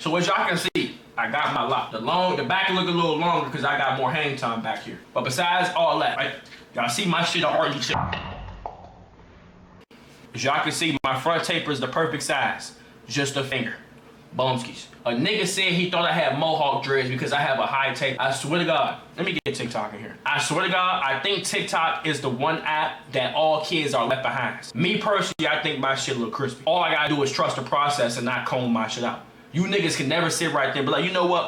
So as y'all can see, I got my lock. The back look a little longer because I got more hang time back here. But besides all that, right? Y'all see my shit already shit. As y'all can see, my front taper is the perfect size. Just a finger. Bumskis. A nigga said he thought I had mohawk dreads because I have a high tape. I swear to God. Let me get TikTok in here. I swear to God, I think TikTok is the one app that all kids are left behind. Me personally, I think my shit look crispy. All I gotta do is trust the process and not comb my shit out. You niggas can never sit right there and be like, you know what,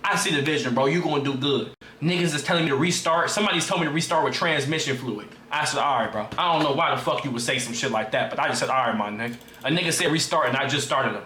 I see the vision, bro. You gonna do good. Niggas is telling me to restart. Somebody's told me to restart with transmission fluid. I said, all right, bro. I don't know why the fuck you would say some shit like that, but I just said, all right, my nigga. A nigga said restart and I just started him.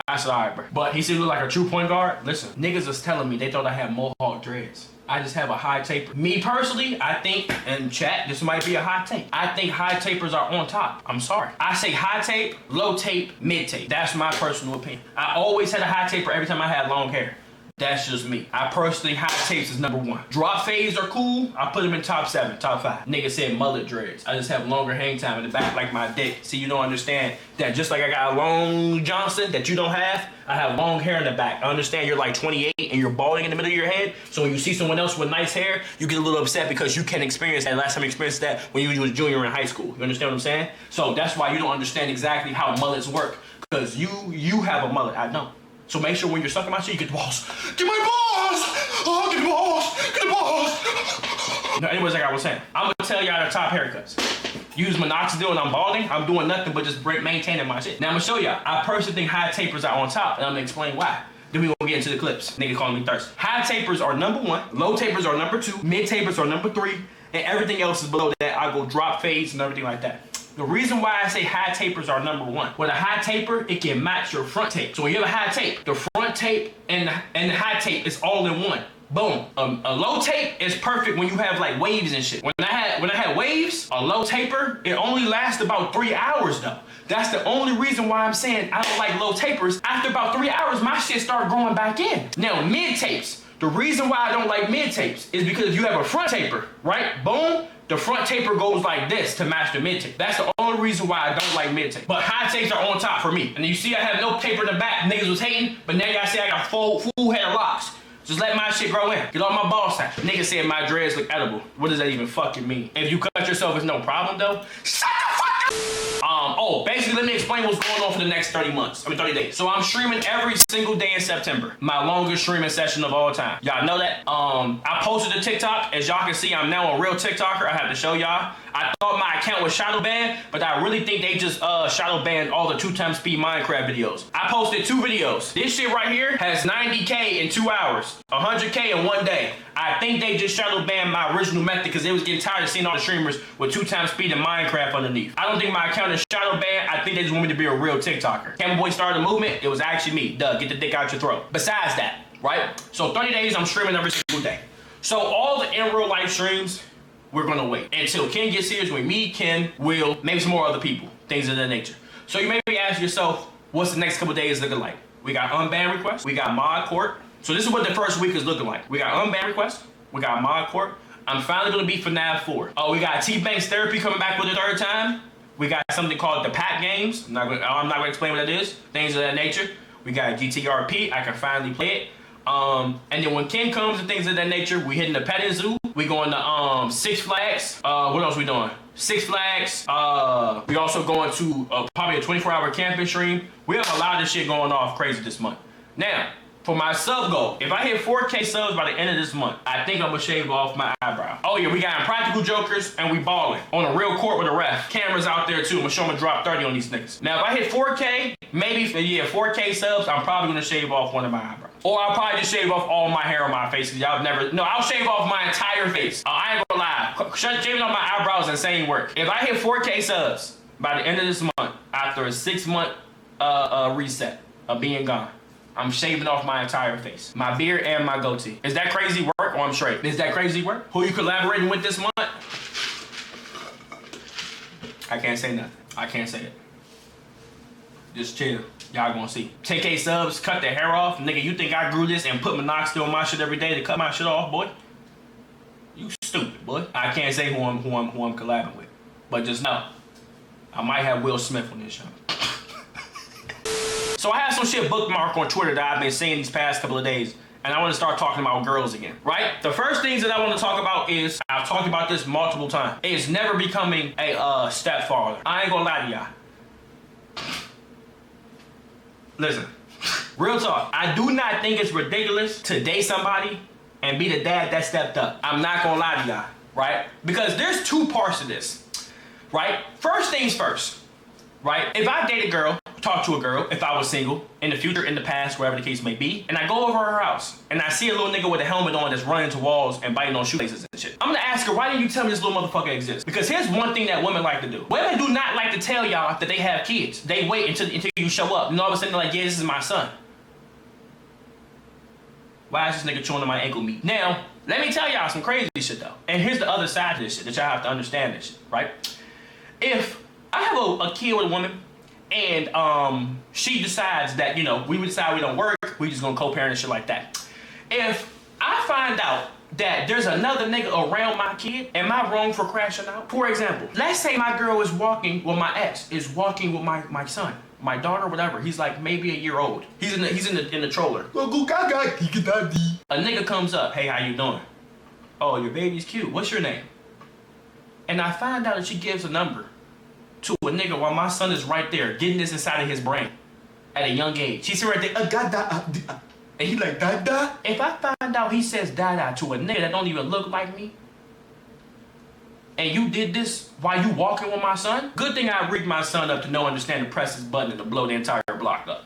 I said, all right, bro. But he said he looked like a true point guard. Listen, niggas was telling me they thought I had mohawk dreads. I just have a high taper. Me personally, I think, and chat, this might be a hot take. I think high tapers are on top. I'm sorry. I say high tape, low tape, mid tape. That's my personal opinion. I always had a high taper every time I had long hair. That's just me. I personally, high tapes is number one. Drop fades are cool. I put them in top 7, top 5. Nigga said mullet dreads. I just have longer hang time in the back like my dick. See, you don't understand that just like I got a long Johnson that you don't have, I have long hair in the back. I understand you're like 28 and you're balding in the middle of your head. So when you see someone else with nice hair, you get a little upset because you can't experience that. Last time you experienced that when you was a junior in high school. You understand what I'm saying? So that's why you don't understand exactly how mullets work. Because you have a mullet. I don't. So make sure when you're sucking my shit, you get the balls. Get my balls! Oh, get the balls! Get the balls! No, anyways, like I was saying, I'm gonna tell y'all the top haircuts. Use minoxidil and I'm balding. I'm doing nothing but just maintaining my shit. Now I'm gonna show y'all. I personally think high tapers are on top, and I'm gonna explain why. Then we gonna get into the clips. Nigga calling me thirsty. High tapers are number 1. Low tapers are number 2. Mid tapers are number 3. And everything else is below that. I go drop fades and everything like that. The reason why I say high tapers are number 1. With a high taper, it can match your front tape. So when you have a high tape, the front tape and the high tape is all in one. Boom. A low tape is perfect when you have like waves and shit. When I had waves, a low taper, it only lasts about 3 hours though. That's the only reason why I'm saying I don't like low tapers. After about 3 hours, my shit start growing back in. Now mid tapes. The reason why I don't like mid tapes is because if you have a front taper, right? Boom. The front taper goes like this to match the mid tape. That's the only reason why I don't like mid tape. But high tapes are on top for me. And you see I have no taper in the back. Niggas was hating, but now y'all see I got full head of locks. Just let my shit grow in. Get all my balls out. Niggas said my dreads look edible. What does that even fucking mean? If you cut yourself, it's no problem though. Shut the fuck up! Basically let me explain what's going on for the next 30 days. So I'm streaming every single day in September. My longest streaming session of all time. Y'all know that? I posted a TikTok. As y'all can see, I'm now a real TikToker. I have to show y'all. I thought my account was shadow banned, but I really think they just shadow banned all the 2x speed Minecraft videos. I posted 2 videos. This shit right here has 90K in 2 hours, 100K in 1 day. I think they just shadow banned my original method because they was getting tired of seeing all the streamers with 2x speed and Minecraft underneath. I don't think my account is shadow banned. I think they just want me to be a real TikToker. Camel Boy started a movement. It was actually me. Duh, get the dick out your throat. Besides that, right? So 30 days I'm streaming every single day. So all the in real life streams, we're gonna wait until Ken gets here with me, Ken, Will, maybe some more other people, things of that nature. So you may be asking yourself, what's the next couple days looking like? We got unban requests, we got mod court. So this is what the first week is looking like. We got unban requests, we got mod court. I'm finally gonna beat FNAF 4. Oh, we got Tbvnks therapy coming back for the 3rd time. We got something called the pack games. I'm not gonna explain what that is. Things of that nature. We got GTRP. I can finally play it. And then when Ken comes and things of that nature, we hitting the petting zoo. We going to 6 Flags. What else we doing? 6 Flags. We also going to probably a 24-hour camping stream. We have a lot of shit going off crazy this month. Now, for my sub goal, if I hit 4K subs by the end of this month, I think I'm gonna shave off my eyebrow. Oh yeah, we got Impractical Jokers and we balling on a real court with a ref. Cameras out there too. I'm gonna show them a drop 30 on these niggas. Now if I hit 4K, maybe 4K subs, I'm probably gonna shave off one of my eyebrows. Or I'll probably just shave off all my hair on my face. I'll shave off my entire face. I ain't gonna lie. Shaving off my eyebrows is insane work. If I hit 4K subs by the end of this month, after a 6-month reset of being gone, I'm shaving off my entire face. My beard and my goatee. Is that crazy work or I'm straight? Is that crazy work? Who you collaborating with this month? I can't say nothing. I can't say it. Just chill. Y'all gonna see. 10K subs, cut the hair off. Nigga, you think I grew this and put minoxidil on my shit every day to cut my shit off, boy? You stupid, boy. I can't say who I'm collabing with. But just know, I might have Will Smith on this show. So I have some shit bookmarked on Twitter that I've been saying these past couple of days, and I want to start talking about girls again, right? The first things that I want to talk about is, I've talked about this multiple times, is never becoming a stepfather. I ain't gonna lie to y'all. Listen, real talk, I do not think it's ridiculous to date somebody and be the dad that stepped up. I'm not gonna lie to y'all, right? Because there's two parts to this, right? First things first, right? If I date a girl, talk to a girl, if I was single, in the future, in the past, wherever the case may be, and I go over her house, and I see a little nigga with a helmet on that's running to walls and biting on shoelaces and shit, I'm gonna ask her, why didn't you tell me this little motherfucker exists? Because here's one thing that women like to do. Women do not like to tell y'all that they have kids. They wait until you show up, and all of a sudden they're like, yeah, this is my son. Why is this nigga chewing on my ankle meat? Now, let me tell y'all some crazy shit though. And here's the other side of this shit that y'all have to understand this shit, right? If I have a kid with a woman, and she decides that, you know, we decide we don't work, we just gonna co-parent and shit like that. If I find out that there's another nigga around my kid, am I wrong for crashing out? For example, let's say my girl is walking, well, my ex is walking with my son, my daughter, whatever. He's like maybe a year old. He's in the troller. A nigga comes up, hey, how you doing? Oh, your baby's cute. What's your name? And I find out that she gives a number to a nigga while my son is right there getting this inside of his brain at a young age. She's right there, and he like, da. If I find out he says da to a nigga that don't even look like me, and you did this while you walking with my son, good thing I rigged my son up to know, understand, to press his button and to blow the entire block up.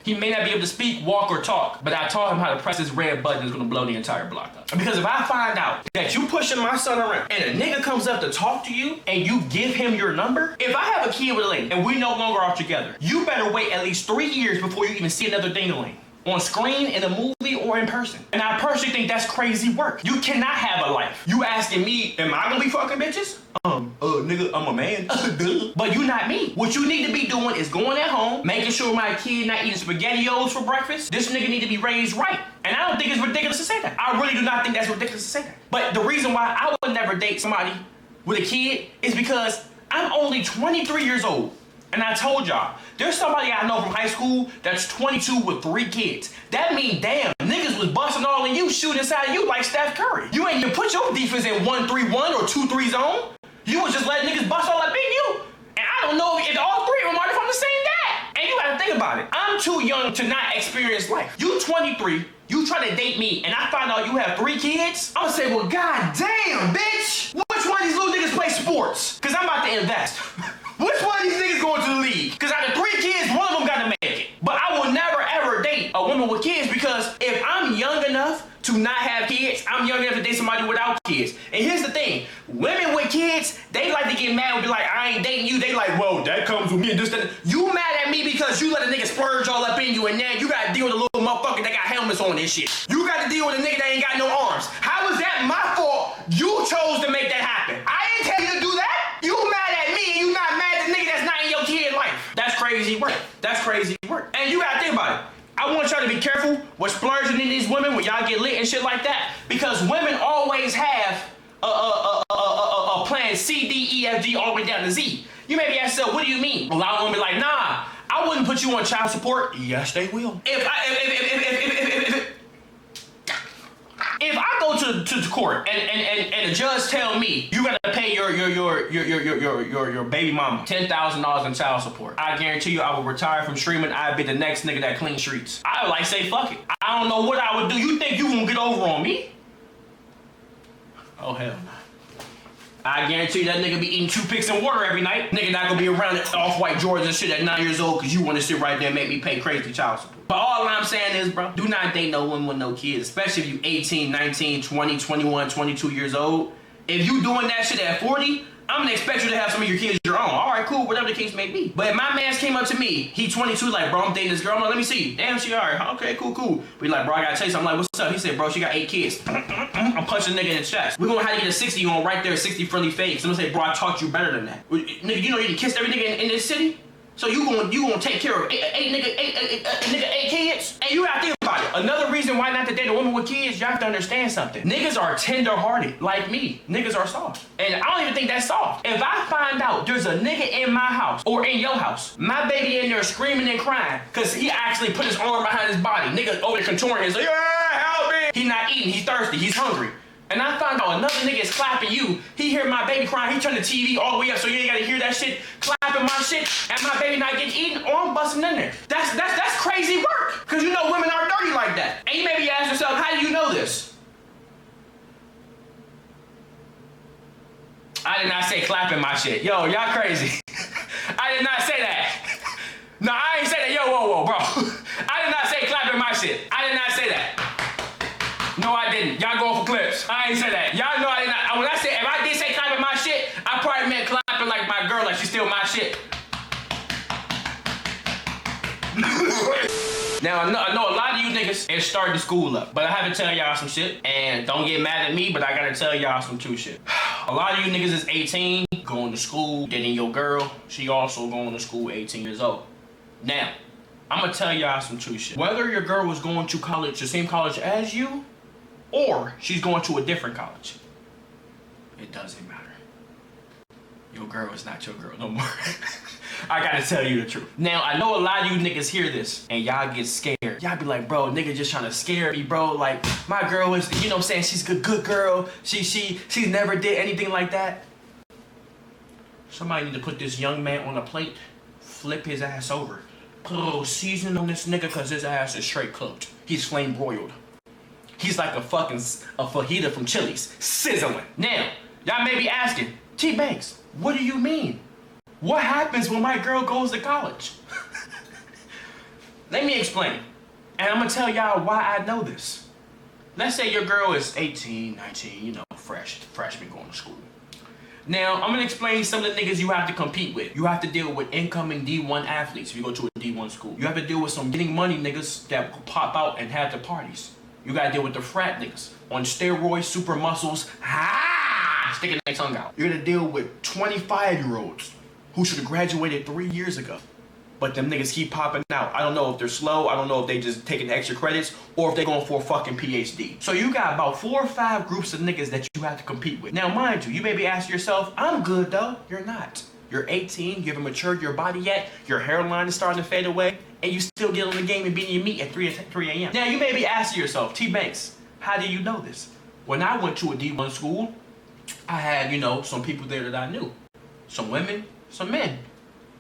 He may not be able to speak, walk, or talk, but I taught him how to press this red button that's gonna blow the entire block up. Because if I find out that you pushing my son around and a nigga comes up to talk to you and you give him your number, if I have a kid with a lady and we no longer are together, you better wait at least 3 years before you even see another dingling on screen, in a movie, or in person. And I personally think that's crazy work. You cannot have a life. You asking me, am I gonna be fucking bitches? Nigga, I'm a man. But you not me. What you need to be doing is going at home, making sure my kid not eating SpaghettiOs for breakfast. This nigga need to be raised right. And I don't think it's ridiculous to say that. I really do not think that's ridiculous to say that. But the reason why I would never date somebody with a kid is because I'm only 23 years old. And I told y'all, there's somebody I know from high school that's 22 with 3 kids. That mean, damn, niggas was busting all in you, shooting inside of you like Steph Curry. You ain't even put your defense in 1-3-1 or 2-3 zone. You was just letting niggas bust all up in you. And I don't know if all 3 of them are from the same dad. And you gotta think about it. I'm too young to not experience life. You 23, you try to date me, and I find out you have 3 kids. I'm gonna say, well, god damn, bitch. Which one of these little niggas play sports? Cause I'm about to invest. Which one of these niggas going to the league? Because out of 3 kids, one of them got to make it. But I will never ever date a woman with kids, because if I'm young enough to not have kids, I'm young enough to date somebody without kids. And here's the thing, women with kids, they like to get mad and be like, I ain't dating you. They like, well, that comes with me and this, that. You mad at me because you let a nigga splurge all up in you, and now you got to deal with a little motherfucker that got helmets on this shit. You got to deal with a nigga that ain't got no arms. How is that my fault? You chose to make that happen. I didn't tell you to do that. You mad at me and you not mad at the nigga that's not in your kid life. That's crazy work. That's crazy work. And you gotta think about it. I want y'all to be careful with splurging in these women when y'all get lit and shit like that, because women always have a plan C, D, E, F, G, all the way down to Z. You may be asking yourself, what do you mean? A lot of women be like, nah, I wouldn't put you on child support. Yes, they will. If I go to court and the judge tell me you gotta pay your baby mama $10,000 in child support, I guarantee you I will retire from streaming. I'd be the next nigga that clean streets. I would like say fuck it. I don't know what I would do. You think you gonna get over on me? Oh hell no. I guarantee you that nigga be eating toothpicks and water every night. Nigga not gonna be around in off-white Jordans and shit at 9 years old because you wanna sit right there and make me pay crazy child support. But all I'm saying is, bro, do not date no woman with no kids, especially if you 18, 19, 20, 21, 22 years old. If you doing that shit at 40, I'm gonna expect you to have some of your kids your own. All right, cool, whatever the case may be. But if my man's came up to me, he 22, like, bro, I'm dating this girl. I'm like, let me see. Damn, she all right. Okay, cool. But like, bro, I gotta tell you something. I'm like, what's up? He said, bro, she got 8 kids. I'm punching a nigga in the chest. We're gonna have to get a 60 on right there, 60 friendly face. I'm gonna say, bro, I taught you better than that. Nigga, you know you done kissed every nigga in this city? So you gonna take care of eight kids? And you gotta think about it. Another reason why not to date a woman with kids, y'all have to understand something. Niggas are tender-hearted, like me. Niggas are soft. And I don't even think that's soft. If I find out there's a nigga in my house, or in your house, my baby in there screaming and crying, because he actually put his arm behind his body. Nigga over there contouring, he's like, yeah, help me. He not eating, he's thirsty, he's hungry. And I found out another nigga is clapping you. He hear my baby crying, he turned the TV all the way up so you ain't gotta hear that shit, clapping my shit, and my baby not getting eaten, or I'm busting in there. That's crazy work. Because you know women are dirty like that. And you maybe ask yourself, how do you know this? I did not say clapping my shit. Yo, y'all crazy. I did not say that. No, I ain't say that. Yo, whoa, bro. I did not say clapping my shit. I did not say that. No, I didn't. Y'all going for clips. I ain't say that. Y'all know I did not. When I said, if I did say clapping my shit, I probably meant clapping like my girl, like she steal my shit. Now, I know a lot of you niggas is starting to school up, but I have to tell y'all some shit, and don't get mad at me, but I gotta tell y'all some true shit. A lot of you niggas is 18, going to school, dating your girl, she also going to school 18 years old. Now, I'm gonna tell y'all some true shit. Whether your girl was going to college, the same college as you, or she's going to a different college, it doesn't matter. Your girl is not your girl no more. I gotta tell you the truth. Now, I know a lot of you niggas hear this and y'all get scared. Y'all be like, bro, nigga just trying to scare me, bro. Like, my girl is, you know what I'm saying? She's a good girl. She never did anything like that. Somebody need to put this young man on a plate, flip his ass over, put a little seasoning on this nigga because his ass is straight cooked. He's flame broiled. He's like a fajita from Chili's, sizzling. Now, y'all may be asking, T-Banks, what do you mean? What happens when my girl goes to college? Let me explain. And I'm gonna tell y'all why I know this. Let's say your girl is 18, 19, you know, freshman going to school. Now, I'm gonna explain some of the niggas you have to compete with. You have to deal with incoming D1 athletes if you go to a D1 school. You have to deal with some getting money niggas that pop out and have the parties. You gotta deal with the frat niggas on steroids, super muscles, sticking their tongue out. You're gonna deal with 25-year-olds who should have graduated 3 years ago. But them niggas keep popping out. I don't know if they're slow, I don't know if they just taking extra credits, or if they're going for a fucking PhD. So you got about 4 or 5 groups of niggas that you have to compete with. Now mind you may be asking yourself, I'm good though. You're not. You're 18, you haven't matured your body yet, your hairline is starting to fade away, and you still get on the game and beating your meat at 3 a.m. Now you may be asking yourself, T-Banks, how do you know this? When I went to a D1 school, I had, you know, some people there that I knew. Some women, some men.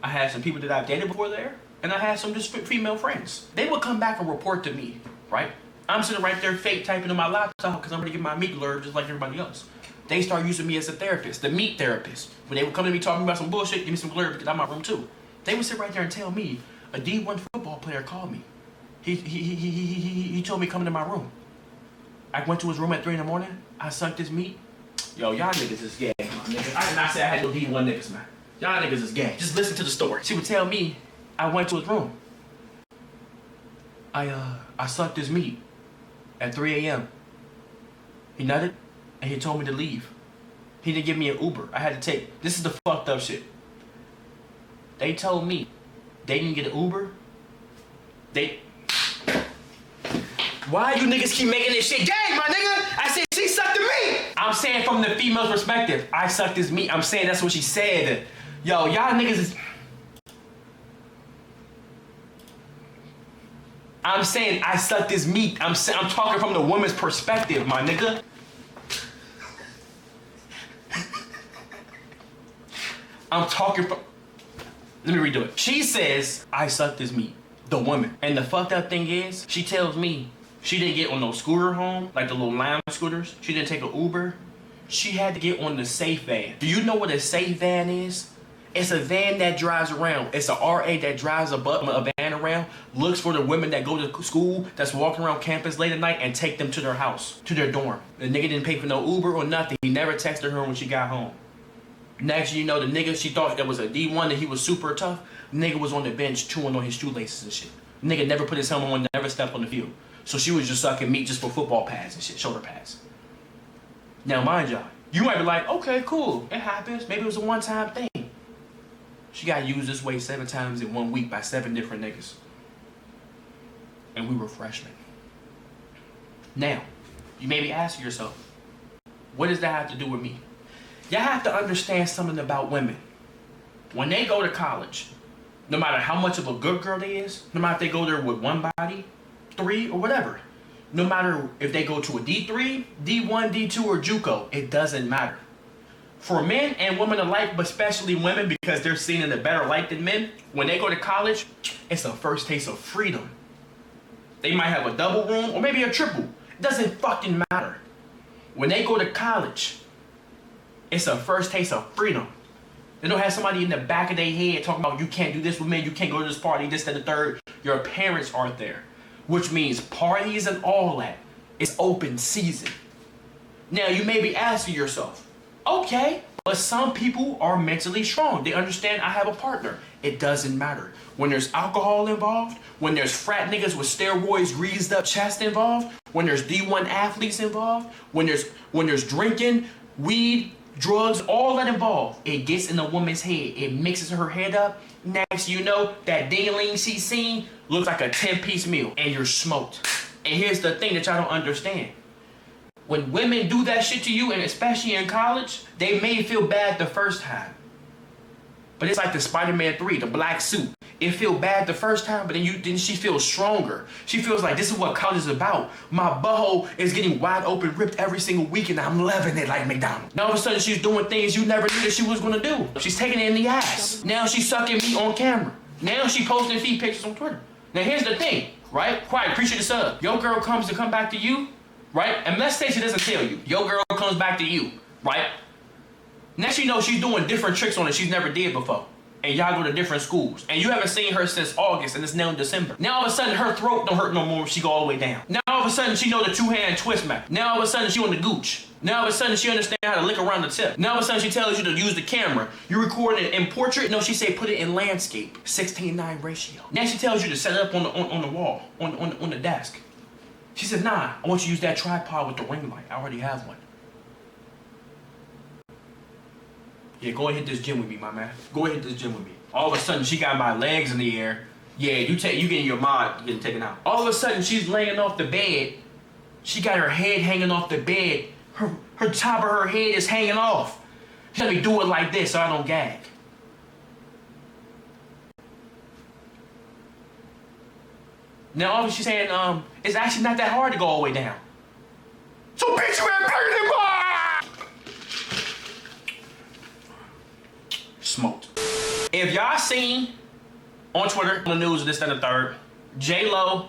I had some people that I've dated before there, and I had some just female friends. They would come back and report to me, right? I'm sitting right there fake typing on my laptop because I'm gonna get my meat blurb just like everybody else. They start using me as a therapist, the meat therapist. When they would come to me talking about some bullshit, give me some blurb because I'm in my room too. They would sit right there and tell me, a D1 football player called me. He told me come into my room. I went to his room at 3 in the morning, I sucked his meat. Yo, y'all niggas is gay, my nigga. I did not say I had no D1 niggas, man. Y'all niggas is gay. Just listen to the story. She would tell me, I went to his room. I sucked his meat at 3 a.m. He nutted, and he told me to leave. He didn't give me an Uber. I had to take, this is the fucked up shit. They told me they didn't get an Uber. Why you niggas keep making this shit gay, my nigga? I said she sucked the meat. I'm saying from the female's perspective, I sucked his meat. I'm saying that's what she said. Yo, y'all niggas is... I'm saying I sucked his meat. I'm talking from the woman's perspective, my nigga. I'm talking from... Let me redo it. She says, I sucked his meat. The woman. And the fucked up thing is, she tells me she didn't get on no scooter home, like the little lounge scooters. She didn't take an Uber. She had to get on the safe van. Do you know what a safe van is? It's a van that drives around. It's a RA that drives a van around, looks for the women that go to school, that's walking around campus late at night, and take them to their house, to their dorm. The nigga didn't pay for no Uber or nothing. He never texted her when she got home. Next you know, the nigga, she thought that was a D1, that he was super tough. Nigga was on the bench chewing on his shoelaces and shit. Nigga never put his helmet on, never stepped on the field. So she was just sucking meat just for football pads and shit, shoulder pads. Now mind y'all, you might be like, okay, cool, it happens. Maybe it was a one-time thing. She got used this way 7 times in 1 week by 7 different niggas. And we were freshmen. Now, You may be asking yourself, what does that have to do with me? Y'all have to understand something about women. When they go to college, no matter how much of a good girl they is, no matter if they go there with one body, 3, or whatever, no matter if they go to a D3, D1, D2, or JUCO, it doesn't matter. For men and women alike, but especially women because they're seen in a better light than men, when they go to college, it's a first taste of freedom. They might have a double room or maybe a triple. It doesn't fucking matter. When they go to college, it's a first taste of freedom. They don't have somebody in the back of their head talking about you can't do this with men, you can't go to this party, this, that, the third. Your parents aren't there. Which means parties and all that. It's open season. Now you may be asking yourself, okay, but some people are mentally strong. They understand I have a partner. It doesn't matter. When there's alcohol involved, when there's frat niggas with steroids, greased up chest involved, when there's D1 athletes involved, when there's drinking, weed, drugs, all that involved, it gets in a woman's head. It mixes her head up. Next you know, that ding-a-ling she's seen looks like a 10-piece meal and you're smoked. And here's the thing that y'all don't understand. When women do that shit to you, and especially in college, they may feel bad the first time. But it's like the Spider-Man 3, the black suit. It feel bad the first time, but then she feels stronger. She feels like this is what college is about. My butthole is getting wide open, ripped every single week, and I'm loving it like McDonald's. Now all of a sudden she's doing things you never knew that she was gonna do. She's taking it in the ass. Now she's sucking me on camera. Now she posting feet pictures on Twitter. Now here's the thing, right? Quiet, appreciate the sub. Your girl comes to come back to you, right? And let's say she doesn't tell you. Your girl comes back to you, right? Next you know she's doing different tricks on it she's never did before. And y'all go to different schools. And you haven't seen her since August and it's now December. Now all of a sudden her throat don't hurt no more, she go all the way down. Now all of a sudden she know the 2-hand twist map. Now all of a sudden she on the gooch. Now all of a sudden she understand how to lick around the tip. Now all of a sudden she tells you to use the camera. You record it in portrait. No, she say put it in landscape. 16:9 ratio. Now she tells you to set it up on the wall, on the desk. She said, nah, I want you to use that tripod with the ring light. I already have one. Yeah, go and hit this gym with me, my man. Go and hit this gym with me. All of a sudden, she got my legs in the air. Yeah, you getting your mod getting taken out. All of a sudden, she's laying off the bed. She got her head hanging off the bed. Her top of her head is hanging off. She let me do it like this so I don't gag. Now, obviously, she's saying, it's actually not that hard to go all the way down. So, bitch, you ain't better than mine! Smoked. If y'all seen on Twitter, on the news, this and the third, J-Lo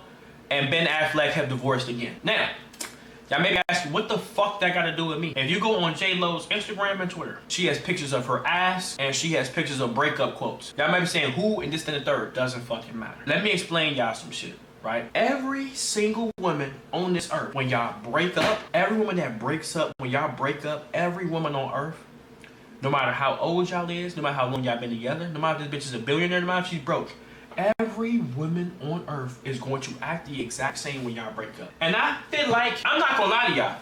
and Ben Affleck have divorced again. Now, y'all may be asking, what the fuck that got to do with me? If you go on J-Lo's Instagram and Twitter, she has pictures of her ass and she has pictures of breakup quotes. Y'all might be saying who and this and the third. Doesn't fucking matter. Let me explain y'all some shit. Right? Every single woman on this earth, when y'all break up, every woman that breaks up, when y'all break up, every woman on earth, no matter how old y'all is, no matter how long y'all been together, no matter if this bitch is a billionaire, no matter if she's broke, every woman on earth is going to act the exact same when y'all break up. And I feel like, I'm not gonna lie to y'all,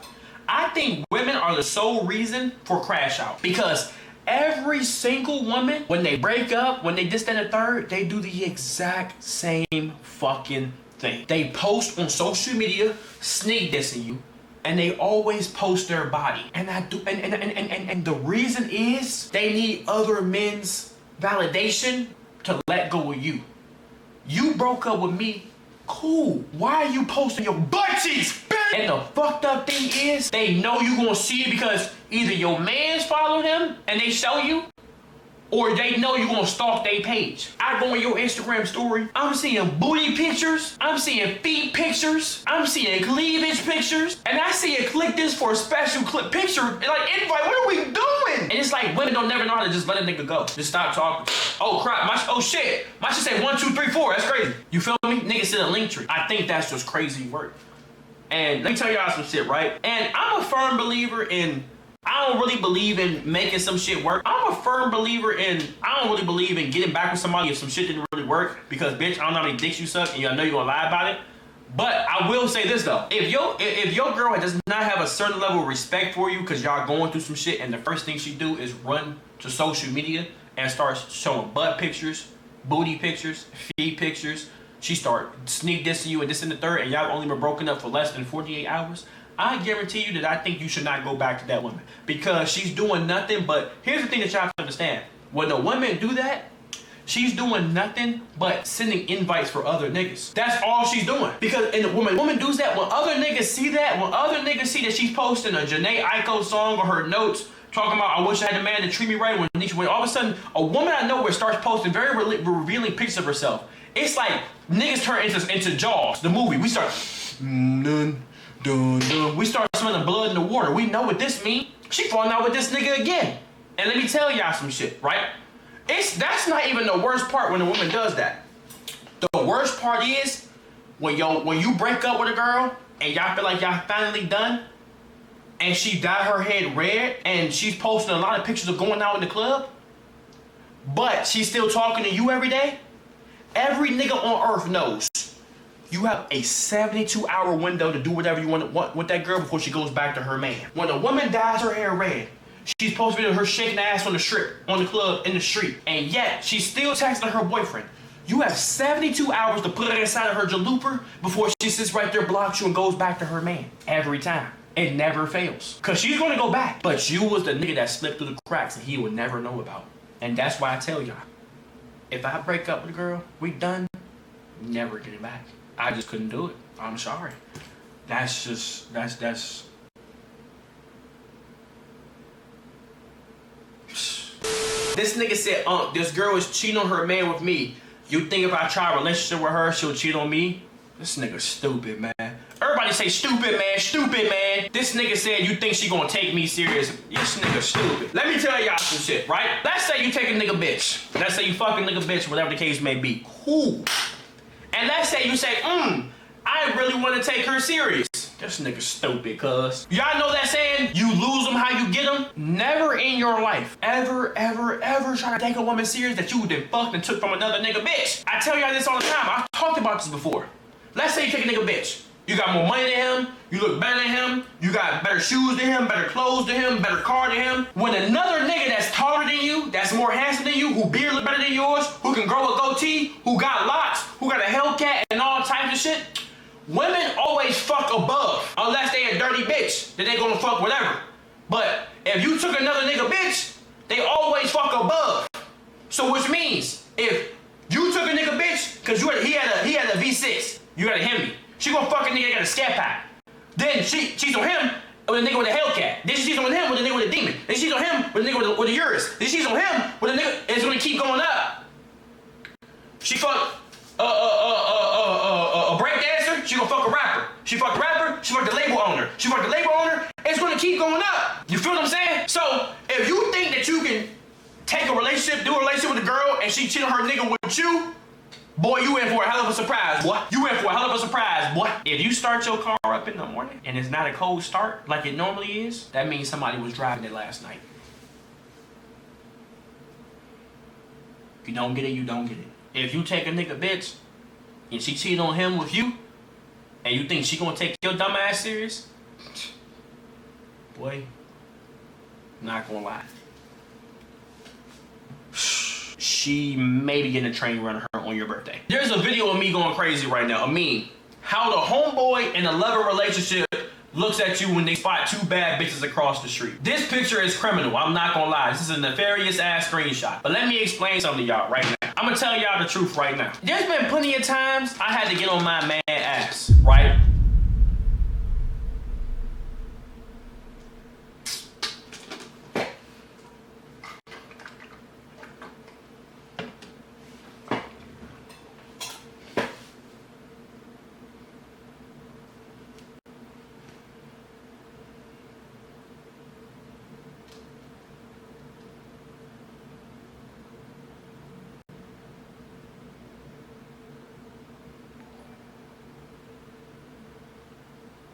I think women are the sole reason for crash out. Because every single woman, when they break up, when they this, that, and the third, they do the exact same fucking thing. They post on social media, sneak dissing you, and they always post their body. And I do, and the reason is they need other men's validation to let go of you. You broke up with me, cool. Why are you posting your butt cheeks, bitch? And the fucked up thing is, they know you gonna see it because either your mans follow them and they show you, or they know you gonna stalk their page. I go on your Instagram story, I'm seeing booty pictures, I'm seeing feet pictures, I'm seeing cleavage pictures, and I see it click this for a special clip picture, and like, invite, what are we doing? And it's like, women don't never know how to just let a nigga go. Just stop talking. Oh crap, oh shit, my shit say 1, 2, 3, 4, that's crazy. You feel me? Nigga said a link tree. I think that's just crazy work. And let me tell y'all some shit, right? And I'm a firm believer in, I don't really believe in making some shit work. I'm a firm believer in, I don't really believe in getting back with somebody if some shit didn't really work. Because bitch, I don't know how many dicks you suck and I know you're gonna lie about it. But I will say this though. If your girl does not have a certain level of respect for you because y'all going through some shit and the first thing she do is run to social media and start showing butt pictures, booty pictures, feet pictures. She start sneak dissing you and this and the third and y'all only been broken up for less than 48 hours. I guarantee you that I think you should not go back to that woman because she's doing nothing but, here's the thing that y'all have to understand. When a woman do that, she's doing nothing but sending invites for other niggas. That's all she's doing. Because when a woman does that, when other niggas see that she's posting a Janae Aiko song or her notes, talking about, I wish I had a man to treat me right, when all of a sudden, a woman I know where starts posting very revealing pictures of herself. It's like niggas turn into Jaws, the movie. We start, we start smelling blood in the water. We know what this means. She falling out with this nigga again. And let me tell y'all some shit, right? That's not even the worst part when a woman does that. The worst part is when you break up with a girl and y'all feel like y'all finally done, and she dyed her head red and she's posting a lot of pictures of going out in the club, but she's still talking to you every day. Every nigga on earth knows you have a 72-hour window to do whatever you want with that girl before she goes back to her man. When a woman dyes her hair red, she's posting her shaking ass on the strip, on the club, in the street, and yet she's still texting her boyfriend. You have 72 hours to put her inside of her jalooper before she sits right there, blocks you, and goes back to her man. Every time. It never fails. Because she's going to go back. But you was the nigga that slipped through the cracks and he would never know about. And that's why I tell y'all, if I break up with a girl, we done, never get it back. I just couldn't do it. I'm sorry. That's This nigga said, this girl is cheating on her man with me. You think if I try a relationship with her, she'll cheat on me? This nigga stupid, man. Everybody say stupid, man, stupid, man. This nigga said you think she gonna take me serious. This nigga stupid. Let me tell y'all some shit, right? Let's say you take a nigga bitch. Let's say you fucking nigga bitch, whatever the case may be. Cool. And let's say you say, I really wanna take her serious. This nigga stupid, cuz. Y'all know that saying, you lose them how you get them? Never in your life, ever try to take a woman serious that you done fucked and took from another nigga bitch. I tell y'all this all the time. I've talked about this before. Let's say you take a nigga bitch. You got more money than him, you look better than him, you got better shoes than him, better clothes than him, better car than him. When another nigga that's taller than you, that's more handsome than you, who beard look better than yours, who can grow a goatee, who got locks, who got a Hellcat and all types of shit, women always fuck above, unless they a dirty bitch, then they gonna fuck whatever. But if you took another nigga bitch, they always fuck above. So which means, if you took a nigga bitch, cause he had a V6, you got a Hemi, she gonna fuck a nigga that got a scat pack. Then she cheats on him with a nigga with a Hellcat. Then she cheats on him with a nigga with a demon. Then she cheats on him with a nigga with a Urus. Then she cheats on him with a nigga, it's gonna keep going up. She fucked a break dancer, she gonna fuck a rapper. She fucked a rapper, she fucked the label owner. She fucked the label owner, it's gonna keep going up. You feel what I'm saying? So, if you think that you can take a relationship, do a relationship with a girl, and she cheat on her nigga with you, boy, you in for a hell of a surprise, boy. You in for a hell of a surprise, boy. If you start your car up in the morning, and it's not a cold start like it normally is, that means somebody was driving it last night. If you don't get it, you don't get it. If you take a nigga bitch, and she cheat on him with you, and you think she gonna take your dumb ass serious, boy, not gonna lie. She may be getting a train run her on your birthday. There's a video of me going crazy right now, a meme. How the homeboy in a lover relationship looks at you when they spot two bad bitches across the street. This picture is criminal, I'm not gonna lie. This is a nefarious ass screenshot. But let me explain something to y'all right now. I'm gonna tell y'all the truth right now. There's been plenty of times I had to get on my man ass, right?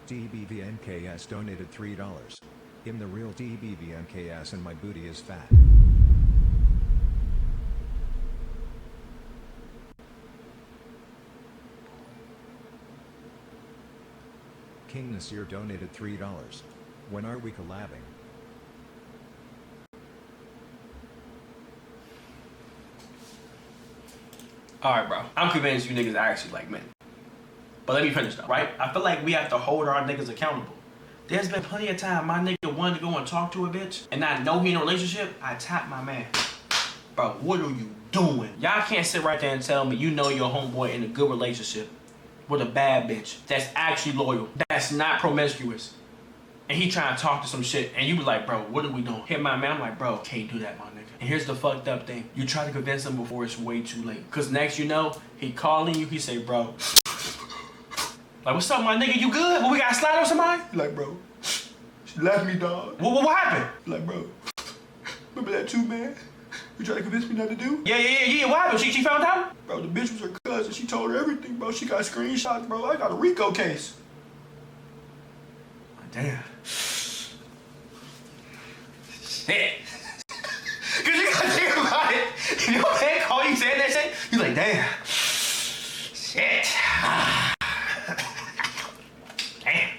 Tbvnks donated $3. I'm the real Tbvnks and my booty is fat. King Nasir donated $3. When are we collabing? Alright, bro. I'm convinced you niggas actually like men. But let me finish though, right? I feel like we have to hold our niggas accountable. There's been plenty of time my nigga wanted to go and talk to a bitch, and I know he in a relationship, I tap my man. Bro, what are you doing? Y'all can't sit right there and tell me you know your homeboy in a good relationship with a bad bitch that's actually loyal, that's not promiscuous, and he trying to talk to some shit, and you be like, bro, what are we doing? Hit my man, I'm like, bro, can't do that, my nigga. And here's the fucked up thing. You try to convince him before it's way too late. Cause next you know, he calling you, he say, bro, like, what's up, my nigga, you good? Well, we got to slide on somebody? Like, bro, she left me, dog. What happened? Like, bro, remember that too, man? You trying to convince me not to do? Yeah, what happened? She found out? Bro, the bitch was her cousin. She told her everything, bro. She got screenshots, bro. I got a RICO case. Damn. Shit. Cause you gotta think about it. If your man call you saying that shit, you like, damn. Shit. Damn.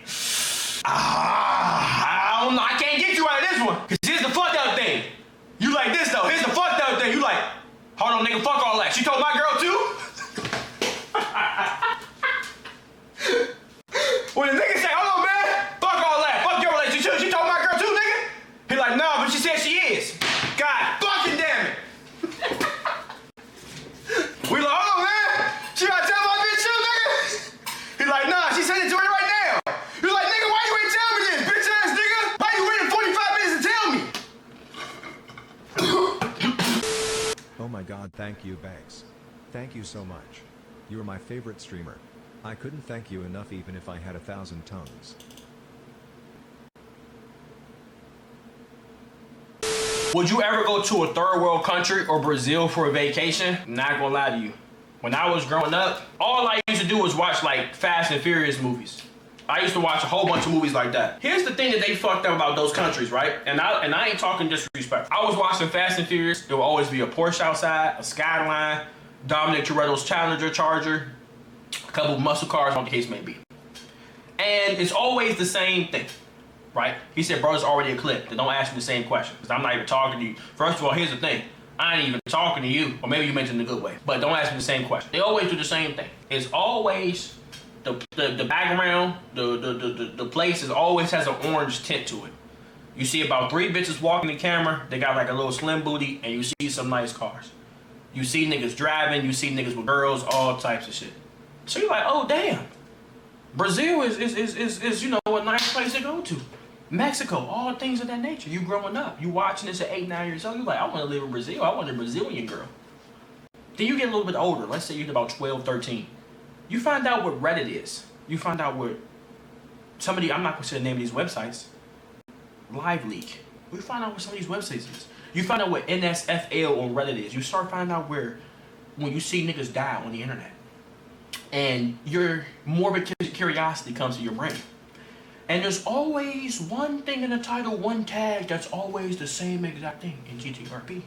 I don't know. I can't get you out of this one. Cause here's the fucked up thing. You like this though. Here's the fucked up thing. You like, hold on, nigga. Fuck all that. She told my girl too. When the nigga say, hold on, man. Fuck all that. Fuck your relationship. She told my girl too, nigga. He like, no, but she said she is. God fucking damn it. We like, hold on, man. She gotta tell my bitch too, nigga. He like, nah, she said it to her right now. He like, nigga, why you ain't tell me this, bitch ass nigga? Why you waiting 45 minutes to tell me? Oh my god, thank you, Banks. Thank you so much. You are my favorite streamer. I couldn't thank you enough even if I had 1,000 tongues. Would you ever go to a third world country or Brazil for a vacation? Not gonna lie to you. When I was growing up, all I used to do was watch like Fast and Furious movies. I used to watch a whole bunch of movies like that. Here's the thing that they fucked up about those countries, right? And I ain't talking disrespect. I was watching Fast and Furious. There will always be a Porsche outside, a Skyline, Dominic Toretto's Challenger Charger, a couple of muscle cars, what the case may be. And it's always the same thing, right? He said, bro, it's already a clip. Then don't ask me the same question, because I'm not even talking to you. First of all, here's the thing. I ain't even talking to you. Or maybe you mentioned in a good way. But don't ask me the same question. They always do the same thing. It's always the background, the place is always has an orange tint to it. You see about 3 bitches walking the camera, they got like a little slim booty, and you see some nice cars. You see niggas driving, you see niggas with girls, all types of shit. So you're like, oh damn. Brazil is you know, a nice place to go to. Mexico, all things of that nature. You growing up, you watching this at 8, 9 years old, you're like, I want to live in Brazil, I want a Brazilian girl. Then you get a little bit older, let's say you're about 12, 13. You find out what Reddit is. You find out what somebody, I'm not going to say the name of these websites, Live Leak. You find out what some of these websites is. You find out what NSFL on Reddit is. You start finding out where, when you see niggas die on the internet, and your morbid curiosity comes to your brain. And there's always one thing in the title, one tag that's always the same exact thing in GTRP.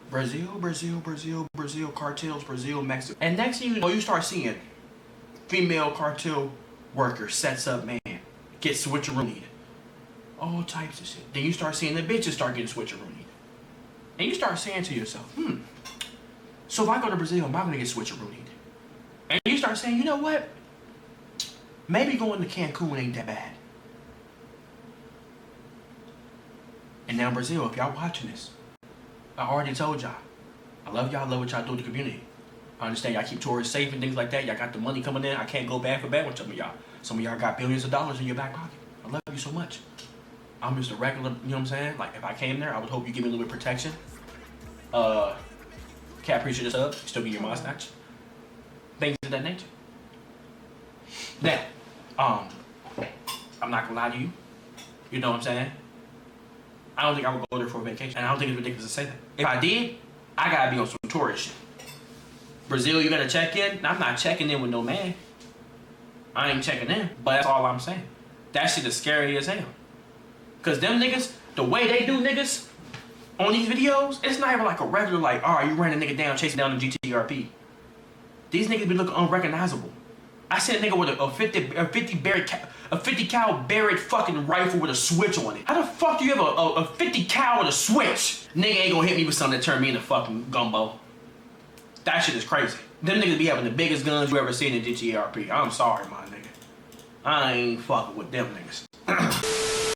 Brazil, Brazil, Brazil, Brazil, cartels, Brazil, Mexico. And next thing you know, you start seeing female cartel worker sets up man, gets switcherooed. All types of shit. Then you start seeing the bitches start getting switcherooed. And you start saying to yourself, so if I go to Brazil, am I gonna get switcherooed? And you start saying, you know what? Maybe going to Cancun ain't that bad. And now Brazil, if y'all watching this, I already told y'all, I love y'all, I love what y'all do in the community. I understand y'all keep tourists safe and things like that. Y'all got the money coming in. I can't go bad for bad with some of y'all. Some of y'all got billions of dollars in your back pocket. I love you so much. I'm just a regular, you know what I'm saying? Like, if I came there, I would hope you give me a little bit of protection. Can't appreciate this up. Still give your mustache. Things of that nature. Now, I'm not gonna lie to you. You know what I'm saying? I don't think I would go there for a vacation. And I don't think it's ridiculous to say that. If I did, I gotta be on some tourist shit. Brazil, you gotta check in. I'm not checking in with no man. I ain't checking in. But that's all I'm saying. That shit is scary as hell. Cause them niggas, the way they do niggas on these videos, it's not even like a regular like, all right, you ran a nigga down, chasing down the GTRP. These niggas be looking unrecognizable. I seen a nigga with a 50 cal Barrett fucking rifle with a switch on it. How the fuck do you have a 50 cal with a switch? Nigga ain't gonna hit me with something that turn me into fucking gumbo. That shit is crazy. Them niggas be having the biggest guns you ever seen in GTRP. I'm sorry, my nigga. I ain't fucking with them niggas. Peace.